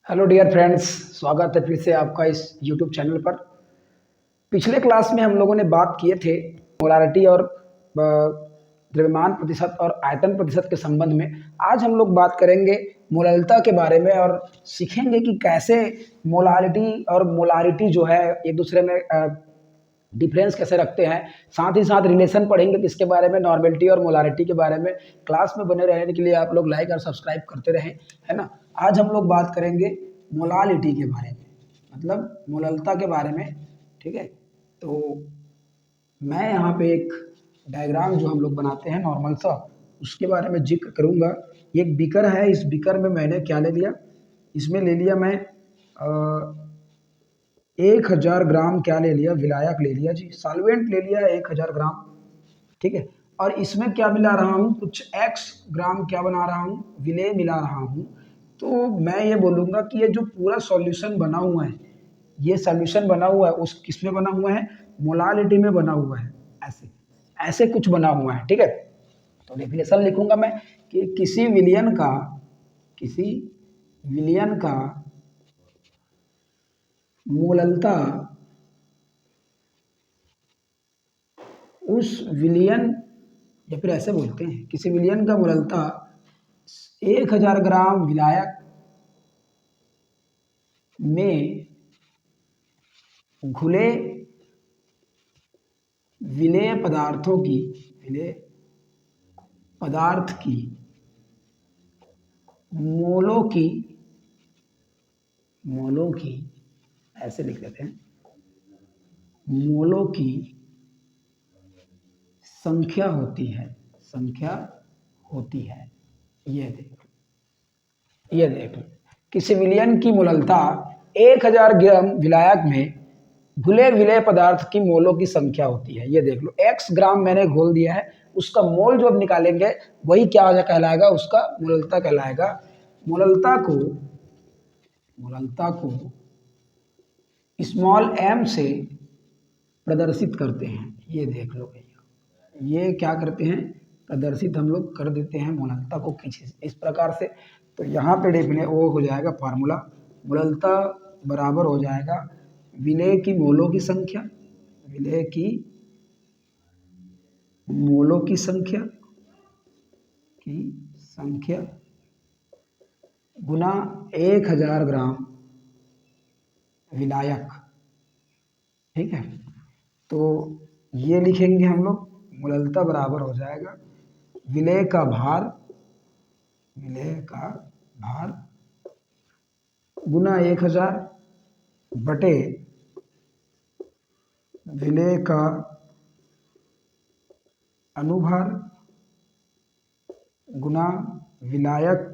Hello dear friends, स्वागत है फिर से आपका इस यूट्यूब चैनल पर। पिछले क्लास में हम लोगों ने बात किए थे मोलारिटी और द्रव्यमान प्रतिशत और आयतन प्रतिशत के संबंध में। आज हम लोग बात करेंगे मोललता के बारे में और सीखेंगे कि कैसे मोलारिटी और मोलारिटी जो है एक दूसरे में डिफरेंस कैसे रखते हैं। साथ ही साथ रिलेशन पढ़ेंगे किसके बारे में, नॉर्मेलिटी और मोलारिटी के बारे में। क्लास में बने रहने के लिए आप लोग लाइक और सब्सक्राइब करते रहें, है ना। आज हम लोग बात करेंगे मोलालिटी के बारे में, मतलब मोललता के बारे में, ठीक है। तो मैं यहाँ पे एक डायग्राम जो हम लोग बनाते हैं नॉर्मल सा, उसके बारे में जिक्र करूँगा। ये एक बीकर है, इस बीकर में मैंने क्या ले लिया, इसमें ले लिया मैं 1000 ग्राम क्या ले लिया, विलायक ले लिया जी, सॉल्वेंट ले लिया 1000 ग्राम, ठीक है। और इसमें क्या मिला रहा हूँ, कुछ x ग्राम क्या बना रहा हूँ, विलेय मिला रहा हूँ। तो मैं ये बोलूँगा कि ये जो पूरा सॉल्यूशन बना हुआ है, ये सॉल्यूशन बना हुआ है उस किस में बना हुआ है, मोलालिटी में बना हुआ है। ऐसे ऐसे कुछ बना हुआ है, ठीक है। तो डेफिनेशन लिखूंगा मैं कि किसी विलियन का मोललता उस विलियन, या फिर ऐसे बोलते हैं किसी विलियन का मोललता 1000 ग्राम विलायक में घुले विलेय पदार्थ की मोलों की ऐसे लिख लेते हैं, मोलों की संख्या होती है। ये देख लो किसी विलियन की मोललता 1000 ग्राम विलायक में घुले विलेय पदार्थ की मोलों की संख्या होती है। ये देख लो, x ग्राम मैंने घोल दिया है, उसका मोल जो अब निकालेंगे वही क्या कहलाएगा, उसका मोललता कहलाएगा। मोललता को स्मॉल m से प्रदर्शित करते हैं। ये देख लो भैया, ये क्या करते हैं, प्रदर्शित हम लोग कर देते हैं मोललता को इस प्रकार से। तो यहाँ पे डेफिनेट वो हो जाएगा फार्मूला, मोललता बराबर हो जाएगा विलेय की मोलों की संख्या गुना 1000 ग्राम विलायक, ठीक है। तो ये लिखेंगे हम लोग, मोललता बराबर हो जाएगा विलेय का भार गुना 1000 बटे विलेय का अनुभार गुना विलायक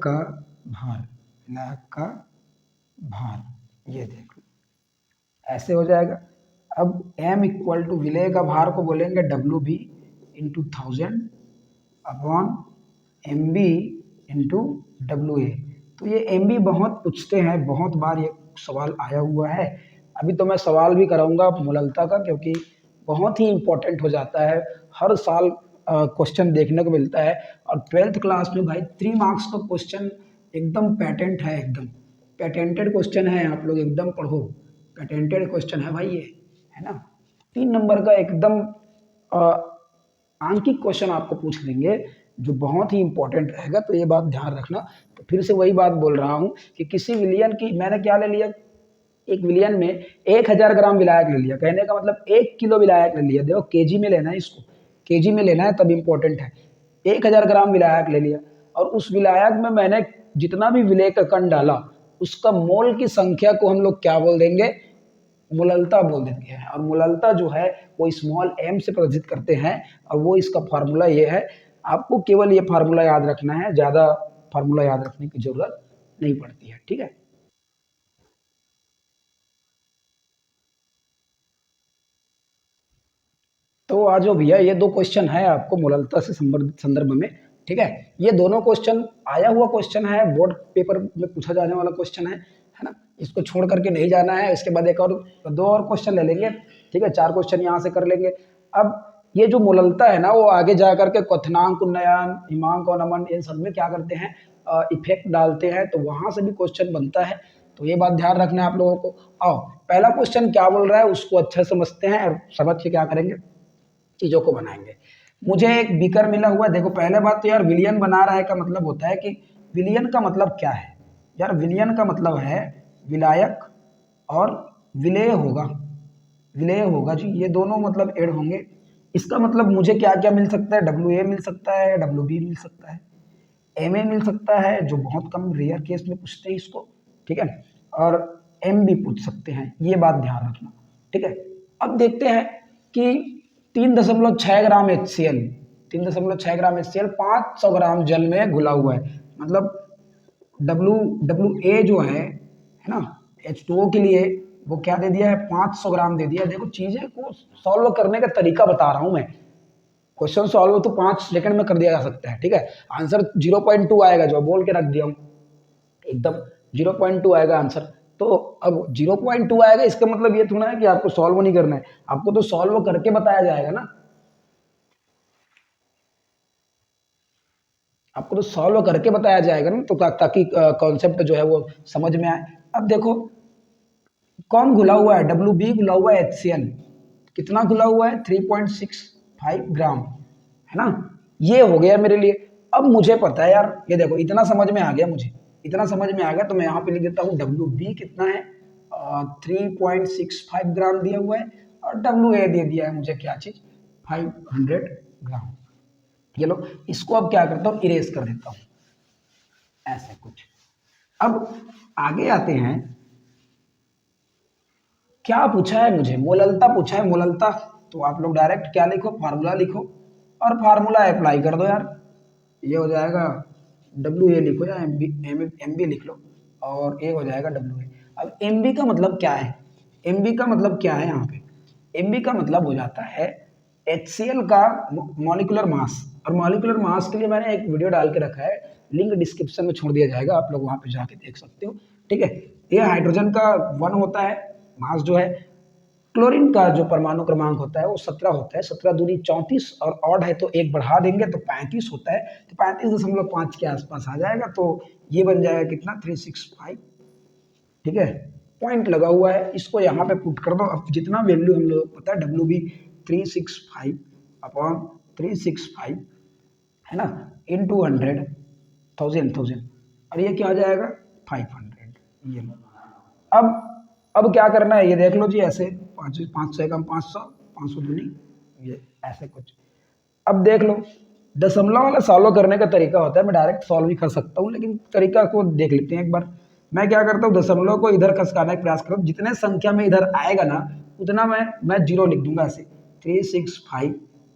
का भार। ये देख लो, ऐसे हो जाएगा। अब m इक्वल टू विलेय का भार को बोलेंगे WB into 1000 upon MB into WA। तो ये MB बहुत पूछते हैं, बहुत बार ये सवाल आया हुआ है। अभी तो मैं सवाल भी कराऊंगा मोललता का, क्योंकि बहुत ही इंपॉर्टेंट हो जाता है, हर साल क्वेश्चन देखने को मिलता है। और 12th क्लास में भाई 3 मार्क्स का क्वेश्चन एकदम पैटेंट है, एकदम पैटेंटेड क्वेश्चन है। आप लोग एकदम पढ़ो, पैटेंटेड क्वेश्चन है भाई ये, है ना। 3 नंबर का एकदम आंकिक क्वेश्चन आपको पूछ लेंगे, जो बहुत ही इंपॉर्टेंट रहेगा। तो ये बात ध्यान रखना। तो फिर से वही बात बोल रहा हूँ कि किसी विलियन की, मैंने क्या ले लिया, एक विलियन में 1000 ग्राम विलायक ले लिया, कहने का मतलब 1 किलो विलायक ले लिया। देखो केजी में लेना है, इसको केजी में लेना है, तब इम्पोर्टेंट है। 1000 ग्राम विलायक ले लिया, और उस विलायक में मैंने जितना भी विलेय का कण डाला, उसका मोल की संख्या को हम लोग क्या बोल देंगे, मोललता बोल देते हैं। और मोललता जो है वो स्मॉल m से प्रदर्शित करते हैं, और वो इसका फार्मूला ये है। आपको केवल ये फार्मूला याद रखना है, ज़्यादा फार्मूला याद रखने की जरूरत नहीं पड़ती है, ठीक है। तो आज जो भैया ये 2 क्वेश्चन है आपको मोललता से संदर्भ में, ठीक है। ये दोनों क्वेश्चन आया हुआ क्वेश्चन है, बोर्ड पेपर में पूछा जाने वाला क्वेश्चन है ना। इसको छोड़ करके नहीं जाना है। इसके बाद एक और 2 और क्वेश्चन ले लेंगे, ठीक है। 4 क्वेश्चन यहाँ से कर लेंगे। अब ये जो मोललता है ना, वो आगे जा करके क्वथनांक, उन्नयन, हिमांक और नमन, इन सब में क्या करते हैं, इफेक्ट डालते हैं। तो वहाँ से भी क्वेश्चन बनता है। तो ये बात ध्यान रखना है आप लोगों को। आओ पहला क्वेश्चन क्या बोल रहा है उसको अच्छे समझते हैं और समझ के क्या करेंगे, चीज़ों को बनाएंगे। मुझे एक बीकर मिला हुआ है। देखो पहले बात तो यार विलियन बना रहा है का मतलब होता है कि विलियन का मतलब क्या है यार, विलियन का मतलब है विलायक और विलेय होगा, विलेय होगा जी, ये दोनों मतलब ऐड होंगे। इसका मतलब मुझे क्या क्या मिल सकता है, डब्ल्यू ए मिल सकता है, डब्ल्यू बी मिल सकता है, एम ए मिल सकता है जो बहुत कम रेयर केस में पूछते हैं इसको, ठीक है, और एम भी पूछ सकते हैं, ये बात ध्यान रखना, ठीक है। अब देखते हैं कि 3.6 ग्राम HCl, 3.6 ग्राम HCl 500 ग्राम जल में घुला हुआ है, मतलब डब्ल्यू डब्ल्यू ए जो है ना H2O के लिए वो क्या दे दिया है, 500 ग्राम दे दिया है। देखो चीजें को सॉल्व करने का तरीका बता रहा हूं मैं, क्वेश्चन सॉल्व तो 5 सेकंड में कर दिया जा सकता है, ठीक है। आंसर 0.2 आएगा, जो बोल के रख दिया हूं एकदम 0.2 आएगा आंसर। तो अब 0.2 आएगा इसका मतलब ये थोड़ा है कि आपको सॉल्व नहीं करना है, आपको तो सॉल्व करके बताया जाएगा ना, आपको तो सॉल्व करके बताया जाएगा ना, तो ताकि कॉन्सेप्ट जो है वो समझ में आए। अब देखो कौन घुला हुआ है, डब्ल्यू बी घुला हुआ है HCl, कितना घुला हुआ है 3.65 ग्राम, है ना, ये हो गया मेरे लिए। अब मुझे पता है यार, ये देखो इतना समझ में आ गया, मुझे इतना समझ में आ गया, तो मैं यहाँ पे लिख देता हूँ डब्ल्यू बी कितना है 3.65 ग्राम दिया हुआ है, और डब्ल्यू ए दे दिया है मुझे क्या चीज 500 ग्राम। ये लो, इसको अब क्या करता हूँ, इरेज कर देता हूँ ऐसे कुछ। अब आगे आते हैं, क्या पूछा है मुझे, मोललता पूछा है, मोललता। तो आप लोग डायरेक्ट क्या लिखो, फार्मूला लिखो और फार्मूला अप्लाई कर दो यार, ये हो जाएगा डब्ल्यू ए लिखो या एम बी लिख लो, और ए हो जाएगा डब्ल्यू ए। अब एम बी का मतलब क्या है, एम बी का मतलब क्या है यहाँ पे, एम बी का मतलब हो जाता है HCl का मॉलिक्यूलर मास, और मॉलिक्यूलर मास के लिए मैंने एक वीडियो डाल के रखा है, लिंक डिस्क्रिप्शन में छोड़ दिया जाएगा, आप लोग वहां पे जाके देख सकते हो, ठीक है। ये हाइड्रोजन का 1 होता है मास जो है, क्लोरीन का जो परमाणु क्रमांक होता है वो 17 होता है, 17 दूनी 34, और ऑड है तो एक बढ़ा देंगे तो 35 होता है, तो 35.5 के आसपास आ जाएगा, तो ये बन जाएगा कितना 365, ठीक है। पॉइंट लगा हुआ है, इसको यहाँ पे पुट कर दो। अब जितना वैल्यू हम लोग पता है डब्ल्यू बी 365 अपॉन 365 है ना, इंटू 100, थाउजेंड, और ये क्या आ जाएगा 500, ये लो। अब क्या करना है ये देख लो जी, ऐसे 5 से कम 500, 500 दूनी ये ऐसे कुछ। अब देख लो दशमलव वाला सॉल्व करने का तरीका होता है, मैं डायरेक्ट सॉल्व भी कर सकता हूँ, लेकिन तरीका को देख लेते हैं एक बार। मैं क्या करता हूँ, दशमलव को इधर खसकाने का प्रयास करूँ, जितने संख्या में इधर आएगा ना उतना मैं जीरो लिख दूंगा ऐसे 365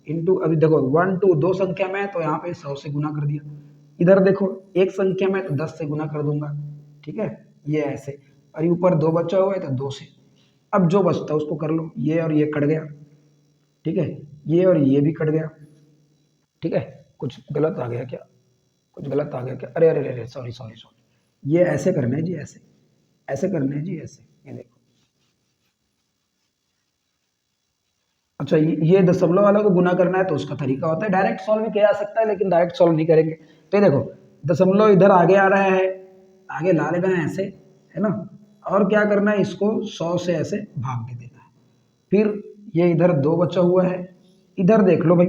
इंटू, अभी देखो 1 2 दो संख्या में है तो यहाँ पे 100 से गुना कर दिया, इधर देखो एक संख्या में तो 10 से गुना कर दूंगा, ठीक है, ये ऐसे, और ऊपर 2 बचा हुआ है तो 2 से। अब जो बचता है उसको कर लो, ये और ये कट गया, ठीक है, ये और ये भी कट गया, ठीक है। कुछ गलत आ गया क्या, कुछ गलत आ गया क्या, अरे अरे अरे सॉरी सॉरी सॉरी, ये ऐसे करने हैं जी, ऐसे ऐसे करने हैं जी, ऐसे, ये देखो। अच्छा ये दशमलव वाला को गुना करना है तो उसका तरीका होता है, डायरेक्ट सॉल्व भी किया जा सकता है, लेकिन डायरेक्ट सॉल्व नहीं करेंगे। तो ये देखो दशमलव इधर आगे आ रहा है, आगे ला लेना है ऐसे, है ना, और क्या करना है, इसको 100 से ऐसे भाग के देना है। फिर ये इधर 2 बचा हुआ है, इधर देख लो भाई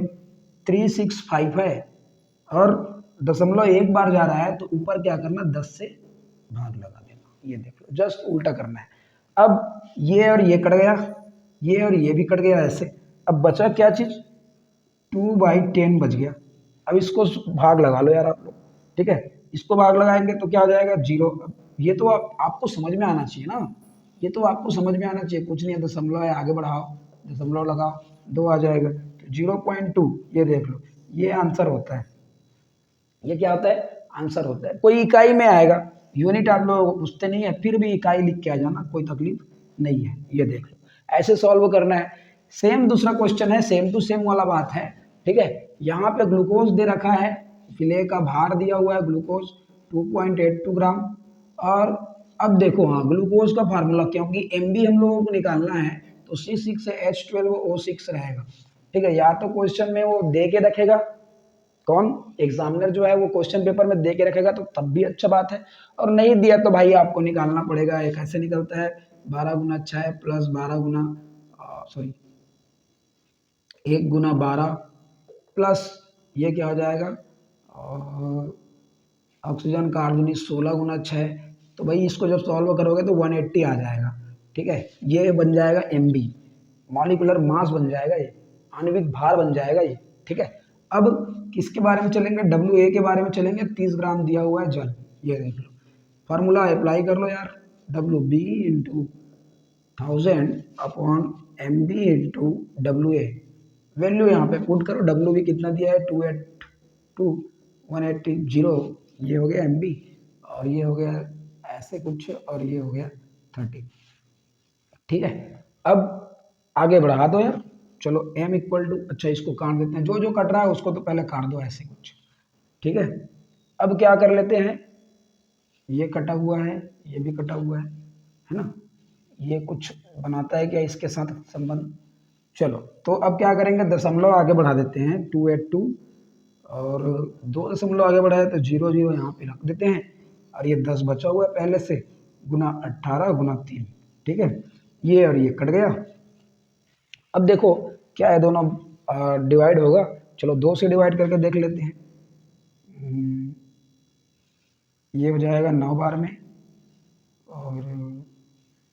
365 है, और दशमलव एक बार जा रहा है तो ऊपर क्या करना 10 से भाग लगा देना, ये देख लो जस्ट उल्टा करना है। अब ये और ये कट गया, ये और ये भी कट गया ऐसे, अब बचा क्या चीज 2/10 बच गया। अब इसको भाग लगा लो यार आप लोग, ठीक है, इसको भाग लगाएंगे तो क्या हो जाएगा 0। ये तो आपको समझ में आना चाहिए ना, ये तो आपको समझ में आना चाहिए, कुछ नहीं है, दशमलव है आगे बढ़ाओ, दशमलव लगाओ 2 आ जाएगा, तो 0.2, ये देख लो ये आंसर होता है, ये क्या होता है आंसर होता है। कोई इकाई में आएगा, यूनिट आप लोग पूछते नहीं है, फिर भी इकाई लिख के आ जाना, कोई तकलीफ नहीं है, ये देख लो ऐसे सॉल्व करना है। सेम दूसरा क्वेश्चन है, सेम टू सेम वाला बात है, ठीक है। यहाँ पे ग्लूकोज दे रखा है, फिले का भार दिया हुआ है ग्लूकोज 2.82 ग्राम, और अब देखो हाँ ग्लूकोज का फार्मूला, क्योंकि एम बी हम लोगों को निकालना है तो C6 से H12O6 रहेगा, ठीक है। या तो क्वेश्चन में वो दे के रखेगा कौन एग्जामिनर जो है वो क्वेश्चन पेपर में दे के रखेगा तो तब भी अच्छा बात है, और नहीं दिया तो भाई आपको निकालना पड़ेगा। एक ऐसे निकलता है 12 गुना 6 प्लस 12 गुना सॉरी 1 गुना 12 प्लस ये क्या हो जाएगा ऑक्सीजन का अर्धनिश 16 गुना 6। तो भाई इसको जब सॉल्व करोगे तो 180 आ जाएगा। ठीक है, ये बन जाएगा MB, मॉलिक्यूलर मास बन जाएगा, ये आणविक भार बन जाएगा ये। ठीक है, अब किसके बारे में चलेंगे, WA के बारे में चलेंगे। 30 ग्राम दिया हुआ है जल, ये देख लो, फार्मूला अप्लाई कर लो यार, WB into 1000 upon MB into WA। Value यहाँ पे पुट करो, WB कितना दिया है 282 180 जीरो, ये हो गया MB, और ये हो गया ऐसे कुछ, और ये हो गया 30। ठीक है, अब आगे बढ़ा दो यार, चलो M इक्वल टू, अच्छा इसको काट देते हैं, जो जो कट रहा है उसको तो पहले काट दो ऐसे कुछ। ठीक है, अब क्या कर लेते हैं, ये कटा हुआ है, ये भी कटा हुआ है ना, ये कुछ बनाता है क्या इसके साथ संबंध। चलो तो अब क्या करेंगे, दशमलव आगे बढ़ा देते हैं 282, और 2 दशमलव आगे बढ़ाए तो 0 0 यहाँ पे रख देते हैं, और ये 10 बचा हुआ है पहले से, गुना 18 गुना 3। ठीक है, ये और ये कट गया। अब देखो क्या है, दोनों डिवाइड होगा, चलो 2 से डिवाइड करके देख लेते हैं। ये हो जाएगा 9 बार में, और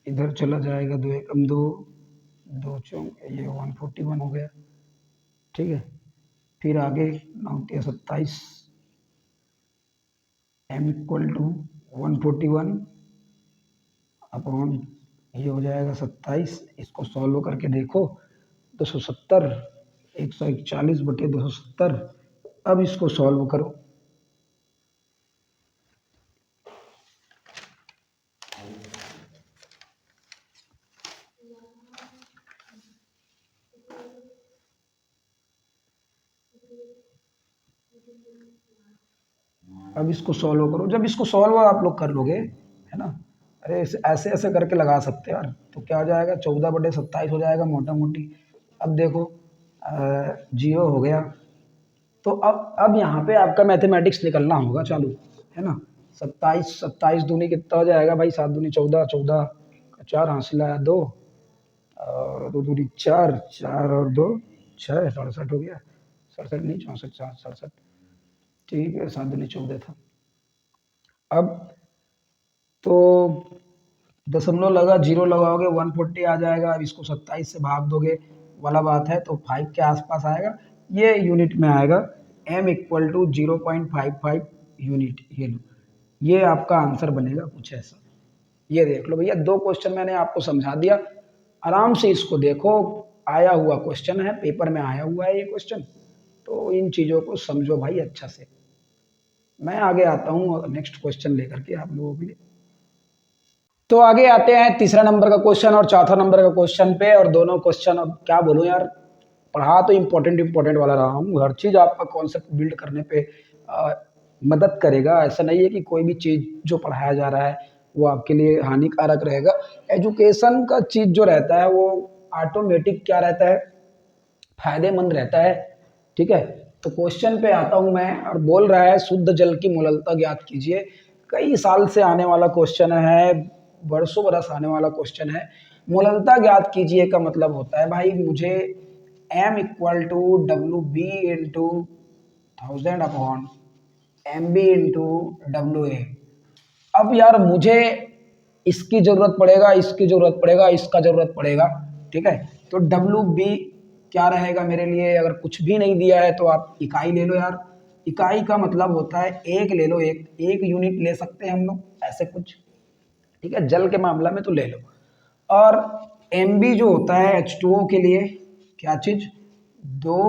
इधर चला जाएगा 2 एकम 2, 2 चौक, ये 141 हो गया। ठीक है, फिर आगे 9 3 27, M इक्वल टू 141 अपॉन ये हो जाएगा 27, इसको सॉल्व करके देखो 270, 141 बटे 270। अब इसको सॉल्व करो, अब इसको सॉल्व करो। जब इसको सॉल्व आप लोग कर लोगे, है ना, अरे ऐसे ऐसे करके लगा सकते हैं यार, तो क्या हो जाएगा 14 बटे 27 हो जाएगा मोटा मोटी। अब देखो 0 हो गया, तो अब यहाँ पे आपका मैथमेटिक्स निकलना होगा चालू, है ना। 27 27 दूनी कितना हो जाएगा भाई, 7 दूनी 14, 14 का 4 हासिल आया 2, और 2 दूनी 4, 4 और 2 6, 67 हो गया, 67 नहीं 64, 67। ठीक है, 7 दूनी 14 था। अब तो दशमलव लगा, 0 लगाओगे 140 आ जाएगा। अब इसको 27 से भाग दोगे वाला बात है तो 5 के आसपास आएगा, ये यूनिट में आएगा। M इक्वल टू 0.55 यूनिट, ये लो, ये आपका आंसर बनेगा कुछ ऐसा। ये देख लो भैया, 2 क्वेश्चन मैंने आपको समझा दिया, आराम से इसको देखो, आया हुआ क्वेश्चन है, पेपर में आया हुआ है ये क्वेश्चन, तो इन चीज़ों को समझो भाई अच्छा से। मैं आगे आता हूँ नेक्स्ट क्वेश्चन लेकर के आप लोगों के लिए। तो आगे आते हैं तीसरा नंबर का क्वेश्चन और चौथा नंबर का क्वेश्चन पे, और दोनों क्वेश्चन अब क्या बोलूं यार, पढ़ा तो इम्पोर्टेंट वाला रहा हूँ, हर चीज़ आपका कॉन्सेप्ट बिल्ड करने पे मदद करेगा। ऐसा नहीं है कि कोई भी चीज़ जो पढ़ाया जा रहा है वो आपके लिए हानिकारक रहेगा। एजुकेशन का चीज़ जो रहता है वो ऑटोमेटिक क्या रहता है, फायदेमंद रहता है। ठीक है, तो क्वेश्चन पे आता हूँ मैं, और बोल रहा है शुद्ध जल की मोललता ज्ञात कीजिए। कई साल से आने वाला क्वेश्चन है, बरसों बरस आने वाला क्वेश्चन है। मोललता ज्ञात कीजिए का मतलब होता है भाई मुझे M equal to WB into 1000 upon MB into WA। अब यार मुझे इसकी जरूरत पड़ेगा, इसकी जरूरत पड़ेगा, इसका जरूरत पड़ेगा। ठीक है, तो WB क्या रहेगा मेरे लिए, अगर कुछ भी नहीं दिया है तो आप इकाई ले लो यार। इकाई का मतलब होता है एक ले लो, एक यूनिट ले सकते हैं हम लोग ऐसे कुछ। ठीक है, जल के मामला में तो ले लो। और MB जो होता है H2O के लिए क्या चीज़, 2,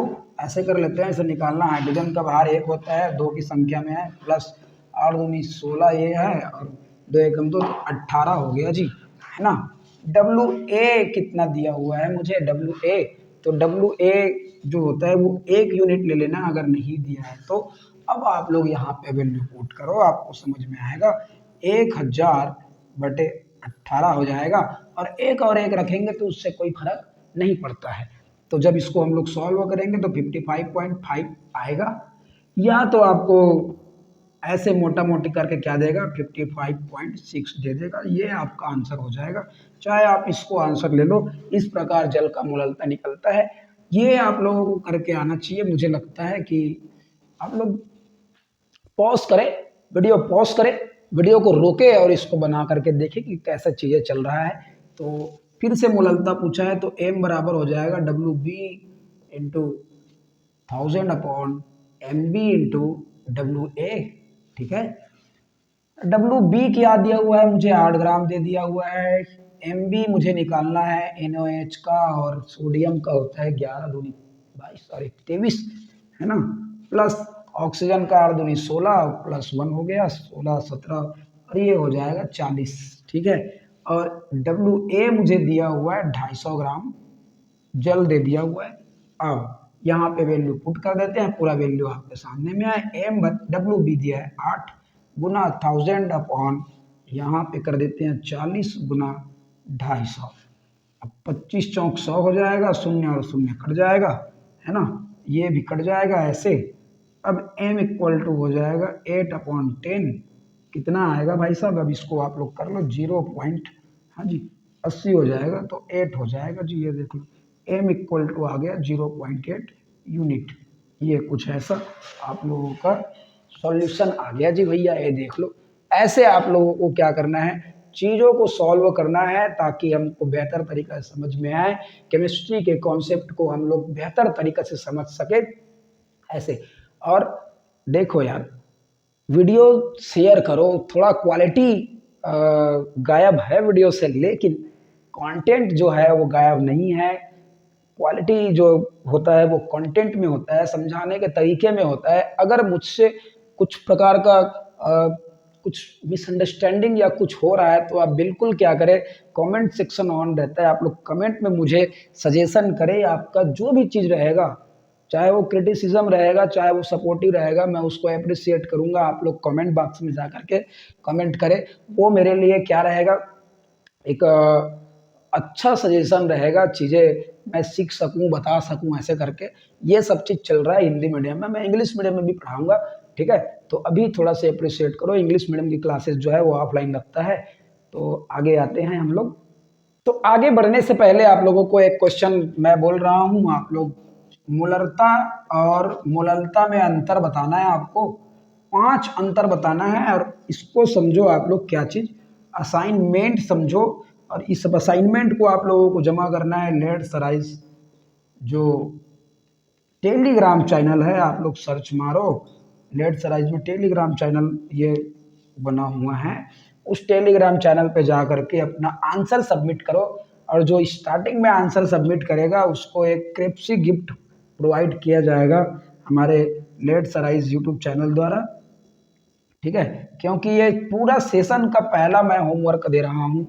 ऐसे कर लेते हैं, इसे निकालना, हाइड्रोजन का भार 1 होता है, 2 की संख्या में है, प्लस 8 दूनी 16 ये है, और 2 एकम 2 तो 18 हो गया जी, है ना। WA कितना दिया हुआ है मुझे, WA, तो WA जो होता है वो 1 यूनिट ले लेना अगर नहीं दिया है तो। अब आप लोग यहाँ पे वैल्यू पुट करो, आपको समझ में आएगा, 1000 बटे 18 हो जाएगा, और एक और एक रखेंगे तो उससे कोई फर्क नहीं पड़ता है। तो जब इसको हम लोग सॉल्व करेंगे तो 55.5 आएगा। या तो आपको ऐसे मोटा मोटी करके क्या देगा 55.6 दे देगा, ये आपका आंसर हो जाएगा। चाहे आप इसको आंसर ले लो, इस प्रकार जल का मोललता निकलता है। ये आप लोगों को करके आना चाहिए। मुझे लगता है कि आप लोग पॉज करें, वीडियो पॉज करें, वीडियो को रोके और इसको बना करके देखें कि कैसा चीज़ें चल रहा है। तो फिर से मोललता पूछा है तो एम बराबर हो जाएगा WB into 1000/MB into WA। ठीक है, WB क्या दिया हुआ है मुझे 8 ग्राम दे दिया हुआ है। MB मुझे निकालना है NaOH का, और सोडियम का होता है 11 दूनी 22 सॉरी 23, है ना, प्लस ऑक्सीजन का 8 दूनी 16 प्लस 1 हो गया 16 17 और ये हो जाएगा 40। ठीक है, और WA मुझे दिया हुआ है 250 ग्राम जल दे दिया हुआ है। अब यहाँ पे वैल्यू पुट कर देते हैं, पूरा वैल्यू आपके सामने में आए। WB दिया है 8 गुना 1000 यहाँ पे कर देते हैं 40 गुना 250। अब 25 चौक 100 हो जाएगा, शून्य और शून्य कट जाएगा, है ना, ये भी कट जाएगा ऐसे। अब m इक्वल टू हो जाएगा 8/10, कितना आएगा भाई साहब, अब इसको आप लोग कर लो 0 पॉइंट, हाँ जी 80 हो जाएगा तो 8 हो जाएगा जी, ये देख लो m इक्वल टू आ गया 0.8 यूनिट। ये कुछ ऐसा आप लोगों का सॉल्यूशन आ गया जी भैया, ये देख लो। ऐसे आप लोगों को क्या करना है, चीज़ों को सॉल्व करना है ताकि हमको बेहतर तरीका से समझ में आए, केमिस्ट्री के कॉन्सेप्ट को हम लोग बेहतर तरीके से समझ सके ऐसे। और देखो यार, वीडियो शेयर करो, थोड़ा क्वालिटी गायब है वीडियो से, लेकिन कंटेंट जो है वो गायब नहीं है। क्वालिटी जो होता है वो कंटेंट में होता है, समझाने के तरीके में होता है। अगर मुझसे कुछ प्रकार का कुछ मिसअंडरस्टैंडिंग या कुछ हो रहा है तो आप बिल्कुल क्या करें, कमेंट सेक्शन ऑन रहता है, आप लोग कमेंट में मुझे सजेशन करें। आपका जो भी चीज़ रहेगा, चाहे वो क्रिटिसिज्म रहेगा चाहे वो सपोर्टिव रहेगा, मैं उसको अप्रिशिएट करूंगा। आप लोग कमेंट बॉक्स में जा करके कमेंट करें, वो मेरे लिए क्या रहेगा, एक अच्छा सजेशन रहेगा, चीज़ें मैं सीख सकूं, बता सकूं ऐसे करके। ये सब चीज़ चल रहा है हिंदी मीडियम में, मैं इंग्लिश मीडियम में भी पढ़ाऊंगा। ठीक है, तो अभी थोड़ा सा अप्रिशिएट करो, इंग्लिश मीडियम की क्लासेस जो है वो ऑफलाइन रखता है। तो आगे आते हैं हम लोग। तो आगे बढ़ने से पहले आप लोगों को एक क्वेश्चन मैं बोल रहा हूं, आप लोग मोलरता और मोललता में अंतर बताना है आपको। 5 अंतर बताना है और इसको समझो आप लोग क्या चीज़, असाइनमेंट समझो। और इस असाइनमेंट को आप लोगों को जमा करना है लेड सराइज जो टेलीग्राम चैनल है, आप लोग सर्च मारो लेड सराइज में टेलीग्राम चैनल ये बना हुआ है, उस टेलीग्राम चैनल पे जा करके अपना आंसर सबमिट करो। और जो स्टार्टिंग में आंसर सबमिट करेगा उसको एक क्रेप्सी गिफ्ट प्रोवाइड किया जाएगा हमारे लेड सराइज यूट्यूब चैनल द्वारा। ठीक है, क्योंकि ये पूरा सेशन का पहला मैं होमवर्क दे रहा हूँ,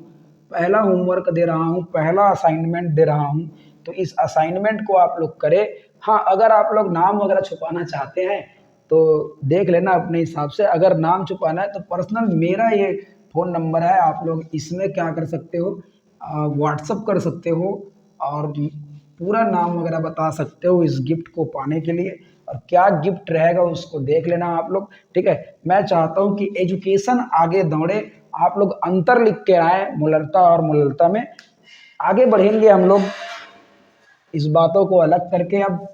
पहला होमवर्क दे रहा हूँ, पहला असाइनमेंट दे रहा हूँ। तो इस असाइनमेंट को आप लोग करें। हाँ, अगर आप लोग नाम वगैरह छुपाना चाहते हैं तो देख लेना अपने हिसाब से। अगर नाम छुपाना है तो पर्सनल मेरा ये फ़ोन नंबर है, आप लोग इसमें क्या कर सकते हो, व्हाट्सअप कर सकते हो और पूरा नाम वगैरह बता सकते हो इस गिफ्ट को पाने के लिए। और क्या गिफ्ट रहेगा उसको देख लेना आप लोग। ठीक है, मैं चाहता हूं कि एजुकेशन आगे दौड़े, आप लोग अंतर लिख के आए मोलरता और मोललता में। आगे बढ़ेंगे हम लोग इस बातों को अलग करके, अब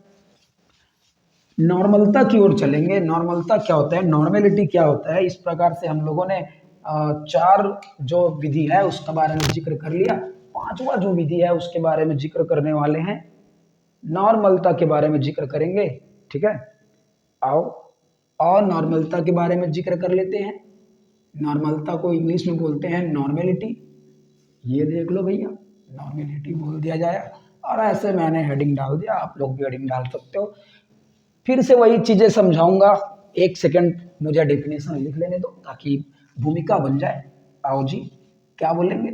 नॉर्मलता की ओर चलेंगे। नॉर्मलता क्या होता है, नॉर्मेलिटी क्या होता है, इस प्रकार से हम लोगों ने 4 जो विधि है उसके बारे में जिक्र कर लिया। 5वां जो विधि है उसके बारे में जिक्र करने वाले हैं, नॉर्मलता के बारे में जिक्र करेंगे। ठीक है, आओ और नॉर्मलता के बारे में जिक्र कर लेते हैं। नॉर्मलता को इंग्लिश में बोलते हैं नॉर्मेलिटी, ये देख लो भैया, नॉर्मेलिटी बोल दिया जाए। और ऐसे मैंने हेडिंग डाल दिया, आप लोग भी हेडिंग डाल सकते हो। फिर से वही चीज़ें समझाऊंगा, एक सेकंड मुझे डेफिनेशन लिख लेने दो ताकि भूमिका बन जाए। आओ जी, क्या बोलेंगे,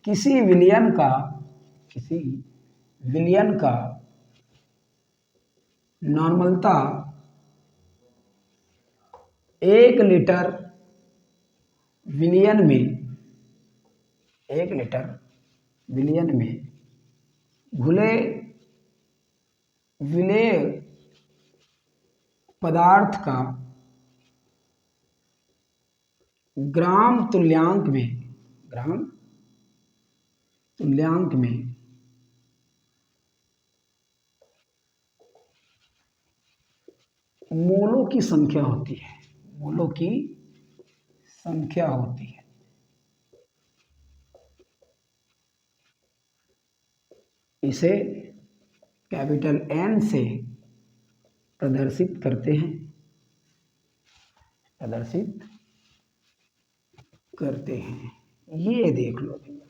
किसी विलियन का, किसी विलियन का नॉर्मलता 1 लीटर विलियन में, 1 लीटर विलियन में घुले विलेय पदार्थ का ग्राम तुल्यांक में मोलों की संख्या होती है, मोलों की संख्या होती है, इसे कैपिटल एन से प्रदर्शित करते हैं, ये देख लो भैया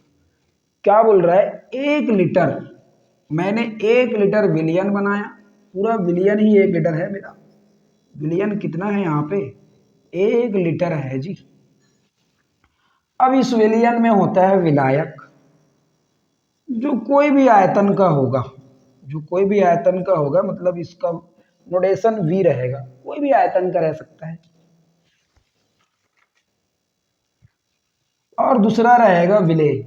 क्या बोल रहा है, 1 लीटर, मैंने 1 लीटर विलियन बनाया, पूरा विलियन ही 1 लीटर है मेरा, विलियन कितना है यहाँ पे, 1 लीटर है जी। अब इस विलियन में होता है विलायक, जो कोई भी आयतन का होगा, मतलब इसका नोटेशन वी रहेगा, कोई भी आयतन का रह सकता है। और दूसरा रहेगा विलेय,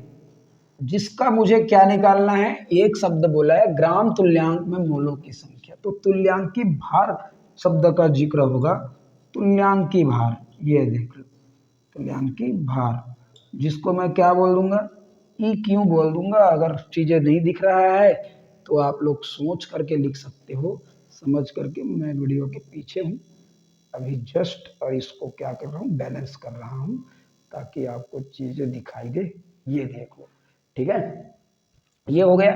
जिसका मुझे क्या निकालना है, एक शब्द बोला है ग्राम तुल्यांक में मोलों की संख्या, तो तुल्यांकी भार शब्द का जिक्र होगा, तुल्यांकी भार, ये देख लो तुल्यांकी भार, जिसको मैं क्या बोल दूंगा, ई क्यों बोल दूंगा। अगर चीजें नहीं दिख रहा है तो आप लोग सोच करके लिख सकते हो, समझ करके, मैं वीडियो के पीछे हूँ अभी जस्ट, और इसको क्या कर रहा हूँ, बैलेंस कर रहा हूँ ताकि आपको चीजें दिखाई दे, ये देखो, ठीक है, ये हो गया।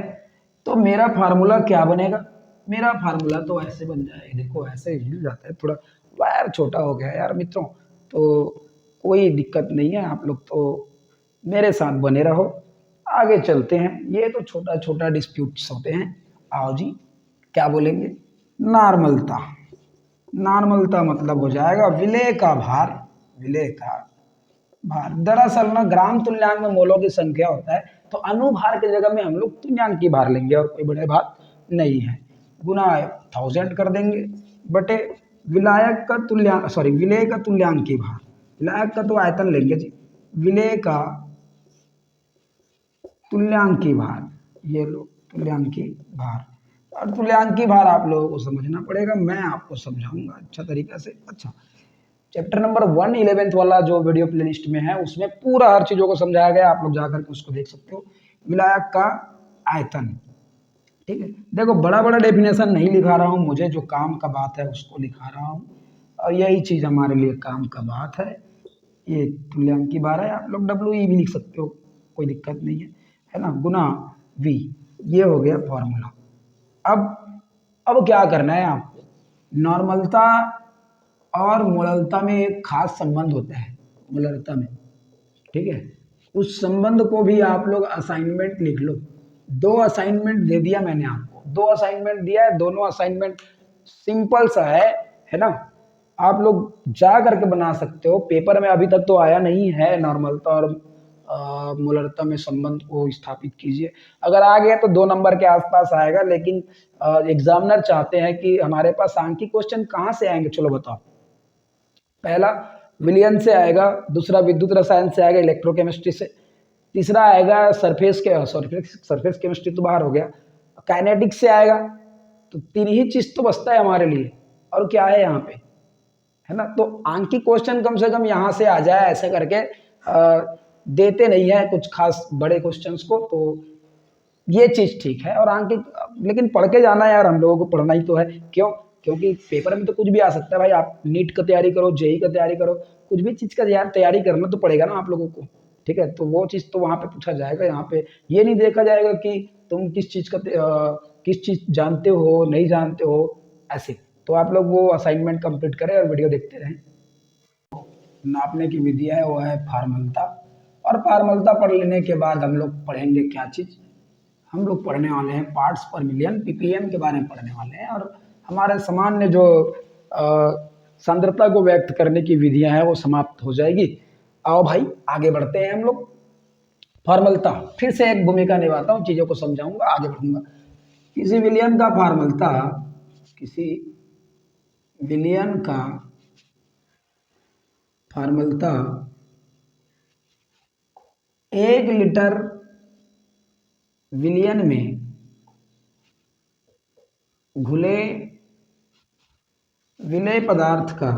तो मेरा फार्मूला क्या बनेगा, मेरा फार्मूला तो ऐसे बन जाएगा, देखो ऐसे हिल जाता है थोड़ा, वायर छोटा हो गया यार मित्रों, तो कोई दिक्कत नहीं है, आप लोग तो मेरे साथ बने रहो, आगे चलते हैं, ये तो छोटा छोटा डिस्प्यूट्स होते हैं। आओ जी, क्या बोलेंगे, नॉर्मलता, नॉर्मलता मतलब हो जाएगा विलेय का भार, विलेय का भार। दरअसल ना ग्राम तुल्यांक में मोलों की संख्या होता है, तो अनुभार की जगह में हम लोग तुल्यांक की भार लेंगे, और कोई बड़े भार नहीं है, गुना 1000 कर देंगे, बटे विलायक का तुल्यांक, सॉरी विलेय का तुल्यांक की भार, विलायक का तो आयतन लेंगे जी, विलेय का तुल्यांकी भार, ये लो तुल्यांकी भार, और तुल्यांकी भार आप लोगों को समझना पड़ेगा, मैं आपको समझाऊंगा अच्छा तरीके से। अच्छा, चैप्टर नंबर 111 वाला जो वीडियो प्लेलिस्ट में है उसमें पूरा हर चीजों को समझाया गया, आप लोग जाकर के उसको देख सकते हो। विलायक का आयतन, ठीक है, देखो बड़ा बड़ा डेफिनेशन नहीं लिखा रहा हूँ, मुझे जो काम का बात है उसको लिखा रहा हूँ, और यही चीज हमारे लिए काम का बात है। ये तुल्यांकी भार है, आप लोग डब्ल्यू ई भी लिख सकते हो, कोई दिक्कत नहीं है ना, गुना वी, ये हो गया फॉर्मूला। अब क्या करना है आपको, नॉर्मलता और मोलरता में एक खास संबंध होता है, मोलरता में, ठीक है, उस संबंध को भी आप लोग असाइनमेंट लिख लो, 2 असाइनमेंट दे दिया मैंने आपको, 2 असाइनमेंट दिया है, दोनों असाइनमेंट सिंपल सा है ना, आप लोग जा करके बना सकते हो, पेपर में अभी तक तो आया नहीं है नॉर्मलता और मोलरता में संबंध को स्थापित कीजिए, अगर आ गया तो 2 नंबर के आसपास आएगा, लेकिन एग्जामिनर चाहते हैं कि हमारे पास सांख्यिक क्वेश्चन कहाँ से आएंगे, चलो बताओ, पहला विलियन से आएगा, दूसरा विद्युत रसायन से आएगा, इलेक्ट्रोकेमिस्ट्री से, तीसरा आएगा सरफेस केमिस्ट्री तो बाहर हो गया, काइनेटिक्स से आएगा, तो 3 ही चीज तो बचता है हमारे लिए, और क्या है यहाँ पे, है ना, तो आंकिक क्वेश्चन कम से कम यहाँ से आ जाए, ऐसे करके देते नहीं है कुछ खास बड़े क्वेश्चंस को, तो ये चीज ठीक है, और आंकिक, लेकिन पढ़ के जाना यार, हम लोगों को पढ़ना ही तो है, क्यों, क्योंकि पेपर में तो कुछ भी आ सकता है भाई, आप नीट का तैयारी करो, जेई का तैयारी करो, कुछ भी चीज का यार तैयारी करना तो पड़ेगा ना आप लोगों को, ठीक है, तो वो चीज तो वहां पे पूछा जाएगा, यहाँ पे ये नहीं देखा जाएगा कि तुम किस चीज जानते हो नहीं जानते हो, ऐसे, तो आप लोग वो असाइनमेंट कंप्लीट करें और वीडियो देखते रहें। नापने की विधि है वो है फार्मलता, और फार्मलता पढ़ लेने के बाद हम लोग पढ़ेंगे क्या चीज, हम लोग पढ़ने वाले हैं पार्ट्स पर मिलियन, पीपीएम के बारे में पढ़ने वाले हैं, और हमारे सामान्य जो सांद्रता को व्यक्त करने की विधियां हैं वो समाप्त हो जाएगी। आओ भाई आगे बढ़ते हैं हम लोग। फॉर्मलता फिर से एक भूमिका निभाता हूँ, चीजों को समझाऊंगा, आगे बढ़ूंगा। किसी विलियन का फॉर्मलता, किसी विलियन का फॉर्मलता 1 लीटर विलियन में घुले विलेय पदार्थ का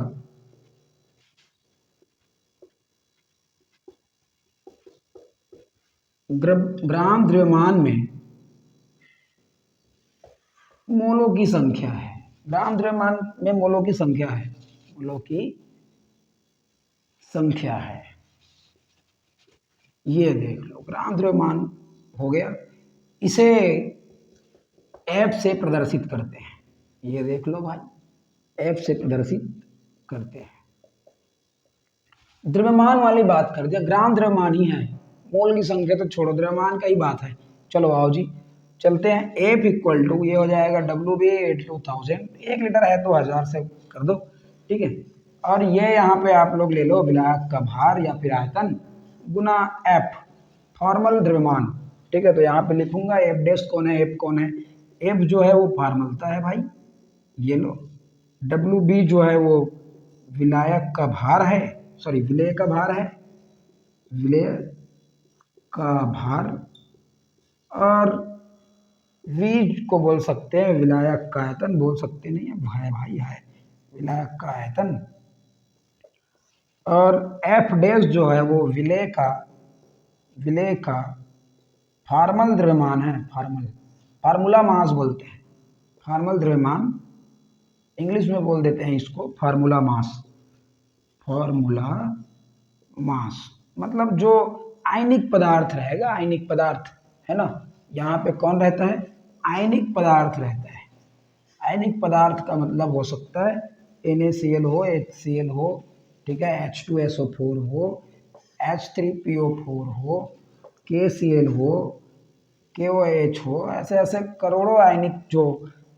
ग्राम द्रव्यमान में मोलों की संख्या है। ग्राम द्रव्यमान में मोलों की संख्या है, मोलों की संख्या है। ये देख लो, ग्राम द्रव्यमान हो गया। इसे ऐप से प्रदर्शित करते हैं। ये देख लो भाई, ऐप से प्रदर्शित करते हैं। द्रव्यमान वाली बात कर दिया, ग्राम द्रव्यमान ही है, मोल की संख्या तो छोड़ो, द्रव्यमान का ही बात है। चलो आओ जी चलते हैं। एफ इक्वल टू ये हो जाएगा डब्ल्यू बी 2000, 1 लीटर है तो 1000 से कर दो, ठीक है। और ये यहाँ पे आप लोग ले लो विलायक का भार या फिर आयतन गुना एफ, फॉर्मल द्रव्यमान, ठीक है। तो यहाँ पे लिखूंगा एफ डैश कौन है, एफ कौन है। एफ जो है वो फॉर्मलता है भाई, ये लो। डब्ल्यू बी जो है वो विलायक का भार है, सॉरी विलेय का भार है, विलेय का भार। और वी को बोल सकते हैं विलायक का आयतन, बोल सकते नहीं है भाई है विलायक का आयतन। और एफ डैश जो है वो विलेय का फॉर्मल द्रव्यमान है, फार्मूला मास बोलते हैं, फॉर्मल द्रव्यमान, इंग्लिश में बोल देते हैं इसको फार्मूला मास। फार्मूला मास मतलब जो आयनिक पदार्थ रहेगा, आयनिक पदार्थ है ना, यहाँ पे कौन रहता है, आयनिक पदार्थ रहता है। आयनिक पदार्थ का मतलब हो सकता है NaCl हो, HCl हो, ठीक है, H2SO4 हो, H3PO4 हो, KCl हो, KOH हो, ऐसे ऐसे करोड़ों आयनिक जो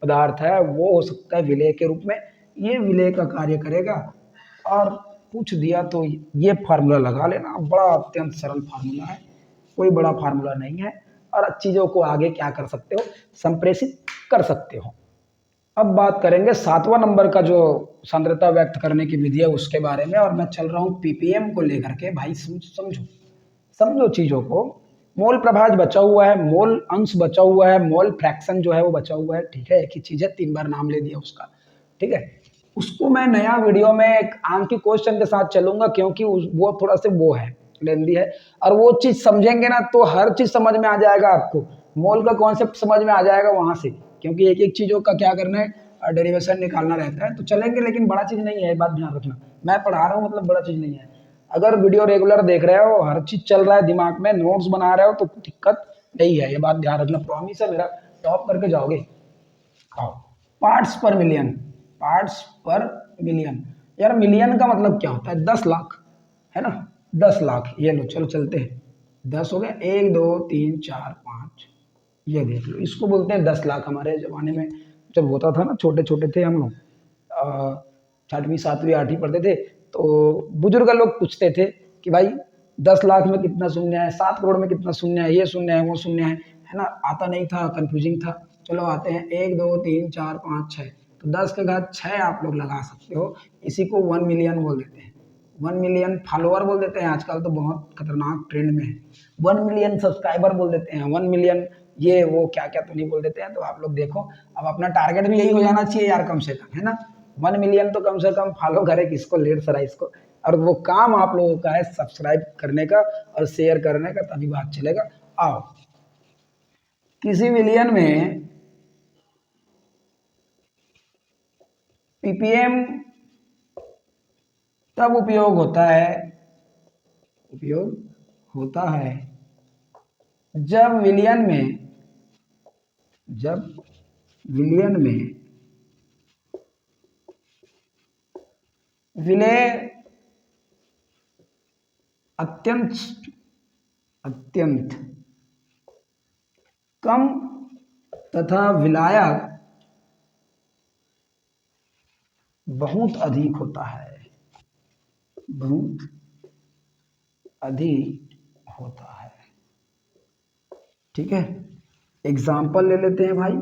पदार्थ है वो हो सकता है विलेय के रूप में। ये विलेय का कार्य करेगा। और पूछ दिया तो ये फार्मूला लगा लेना, बड़ा अत्यंत सरल फार्मूला है, कोई बड़ा फार्मूला नहीं है। और चीज़ों को आगे क्या कर सकते हो, संप्रेषित कर सकते हो। अब बात करेंगे 7वां नंबर का जो सांद्रता व्यक्त करने की विधि है उसके बारे में। और मैं चल रहा हूँ पीपीएम को लेकर के। भाई समझो समझो चीज़ों को। मोल प्रभाज बचा हुआ है, मोल अंश बचा हुआ है, मोल फ्रैक्शन जो है वो बचा हुआ है, ठीक है। एक ही चीज़ है, 3 बार नाम ले दिया उसका, ठीक है। उसको मैं नया वीडियो में एक आंकी क्वेश्चन के साथ चलूंगा, क्योंकि वो थोड़ा से वो है, लेंदी है। और वो चीज़ समझेंगे ना तो हर चीज़ समझ में आ जाएगा आपको, मोल का कॉन्सेप्ट समझ में आ जाएगा वहां से, क्योंकि एक एक चीज़ों का क्या करना है, डेरिवेशन निकालना रहता है। तो चलेंगे, लेकिन बड़ा चीज़ नहीं है, बात ध्यान रखना। मैं पढ़ा रहा हूँ मतलब बड़ा चीज़ नहीं है। अगर वीडियो रेगुलर देख रहे हो, हर चीज़ चल रहा है दिमाग में, नोट्स बना रहे हो, तो दिक्कत नहीं है, ये बात ध्यान रखना। प्रॉमिस है मेरा, टॉप करके जाओगे। आओ, पार्ट्स पर मिलियन, पार्ट्स पर मिलियन। यार मिलियन का मतलब क्या होता है, 10 लाख है ना, 10 लाख। ये लो चलो चलते हैं, 10 हो गया, 1 2 3 4 5, ये देख लो, इसको बोलते हैं 10 लाख। हमारे ज़माने में जब होता था ना, छोटे छोटे थे हम लोग, 6वीं 7वीं 8वीं पढ़ते थे, तो बुजुर्ग लोग पूछते थे कि भाई 10 लाख में कितना शून्य है, 7 करोड़ में कितना शून्य है, ये शून्य है वो शून्य है ना। आता नहीं था, कंफ्यूजिंग था। चलो आते हैं, 1 2 3 4 5 6, तो 10 के घात 6 आप लोग लगा सकते हो। इसी को 1 मिलियन बोल देते हैं, 1 मिलियन फॉलोअर बोल देते हैं, आजकल तो बहुत खतरनाक ट्रेंड में है। 1 मिलियन सब्सक्राइबर बोल देते हैं, 1 मिलियन ये वो क्या क्या तो नहीं बोल देते हैं। तो आप लोग देखो, अब अपना टारगेट भी यही हो जाना चाहिए यार, कम से कम, है ना। 1 मिलियन तो कम से कम फॉलो करे किसको, लेट सराइज को। और वो काम आप लोगों का है सब्सक्राइब करने का और शेयर करने का, तभी बात चलेगा। आओ, किसी विलियन में पीपीएम तब उपयोग होता है जब विलियन में विलेय अत्यंत कम तथा विलायक बहुत अधिक होता है, बहुत अधिक होता है, ठीक है। एग्जाम्पल ले लेते हैं भाई।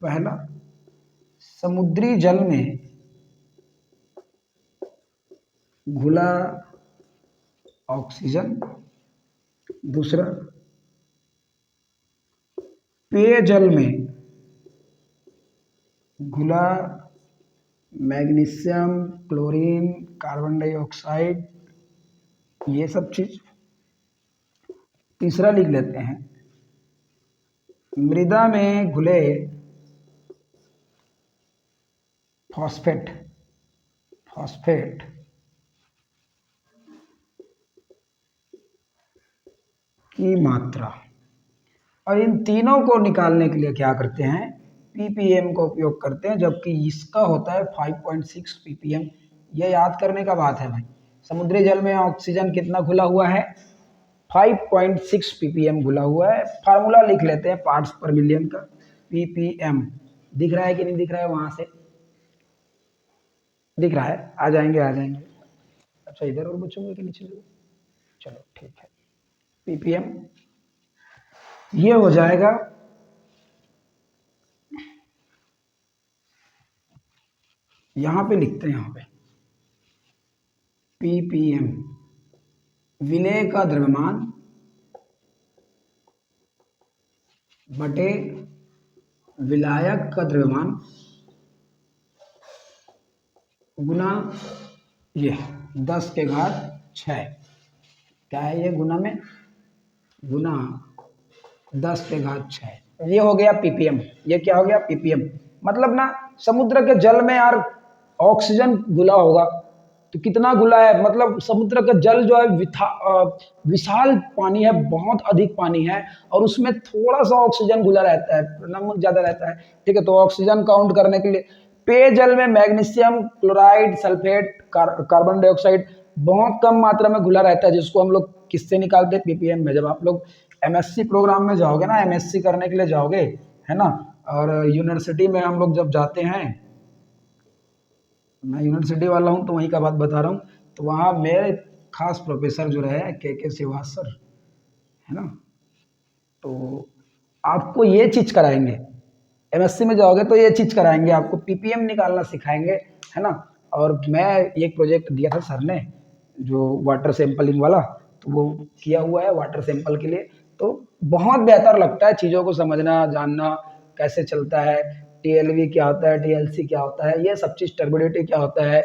पहला, समुद्री जल में घुला ऑक्सीजन। दूसरा, पेयजल में घुला मैग्नीशियम, क्लोरीन, कार्बन डाइऑक्साइड, ये सब चीज। तीसरा लिख लेते हैं, मृदा में घुले फॉस्फेट की मात्रा। और इन तीनों को निकालने के लिए क्या करते हैं, ppm का उपयोग करते हैं, जबकि इसका होता है 5.6 ppm। यह याद करने का बात है भाई। समुद्री जल में ऑक्सीजन कितना घुला हुआ है, 5.6 ppm घुला हुआ है। फार्मूला लिख लेते हैं पार्ट्स पर मिलियन का, ppm। दिख रहा है कि नहीं दिख रहा है, वहां से दिख रहा है, आ जाएंगे। अच्छा, इधर और बचूंगे कि नीचे, चलो ठीक है। ppm ये हो जाएगा, यहां पे लिखते हैं, यहां पे ppm विलेय का द्रव्यमान बटे विलायक का द्रव्यमान गुना ये 10 के घात 6। क्या है ये, गुना में गुना 10 के घात 6। ये हो गया ppm। ये क्या हो गया, ppm। मतलब ना, समुद्र के जल में यार ऑक्सीजन घुला होगा तो कितना घुला है, मतलब समुद्र का जल जो है विशाल पानी है, बहुत अधिक पानी है, और उसमें थोड़ा सा ऑक्सीजन घुला रहता है, नमक ज्यादा रहता है। ठीक है, तो ऑक्सीजन काउंट करने के लिए पेयजल में magnesium chloride, sulphate, carbon dioxide बहुत कम मात्रा में घुला रहता है, जिसको हम लोग किससे निकालते हैं, ppm में। जब आप लोग एमएससी प्रोग्राम में जाओगे ना, एमएससी करने के लिए जाओगे, है ना, और यूनिवर्सिटी में हम लोग जब जाते हैं, मैं यूनिवर्सिटी वाला हूँ तो वहीं का बात बता रहा हूँ, तो वहाँ मेरे खास प्रोफेसर जो रहे के श्रीवास सर, है ना, तो आपको ये चीज कराएंगे। एमएससी में जाओगे तो ये चीज कराएंगे, आपको पीपीएम निकालना सिखाएंगे, है ना। और मैं एक प्रोजेक्ट दिया था सर ने, जो वाटर सैंपलिंग वाला, तो वो किया हुआ है वाटर सैंपल के लिए। तो बहुत बेहतर लगता है चीज़ों को समझना, जानना कैसे चलता है, टीएलवी क्या होता है, टीएलसी क्या होता है, ये सब चीज़, टर्बिडिटी क्या होता है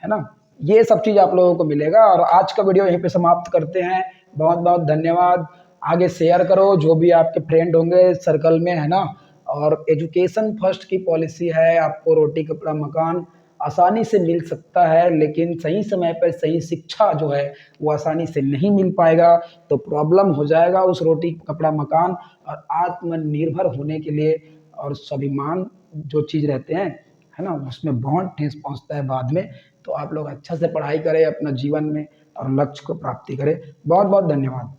ना, ये सब चीज़ आप लोगों को मिलेगा। और आज का वीडियो यहीं पे समाप्त करते हैं। बहुत बहुत धन्यवाद। आगे शेयर करो जो भी आपके फ्रेंड होंगे सर्कल में, है ना। और एजुकेशन फर्स्ट की पॉलिसी है, आपको रोटी कपड़ा मकान आसानी से मिल सकता है, लेकिन सही समय पर सही शिक्षा जो है वो आसानी से नहीं मिल पाएगा, तो प्रॉब्लम हो जाएगा उस रोटी कपड़ा मकान और आत्मनिर्भर होने के लिए। और स्वाभिमान जो चीज़ रहते हैं, है ना, उसमें बहुत ठेस पहुंचता है बाद में। तो आप लोग अच्छा से पढ़ाई करें अपना जीवन में और लक्ष्य को प्राप्ति करें। बहुत बहुत धन्यवाद।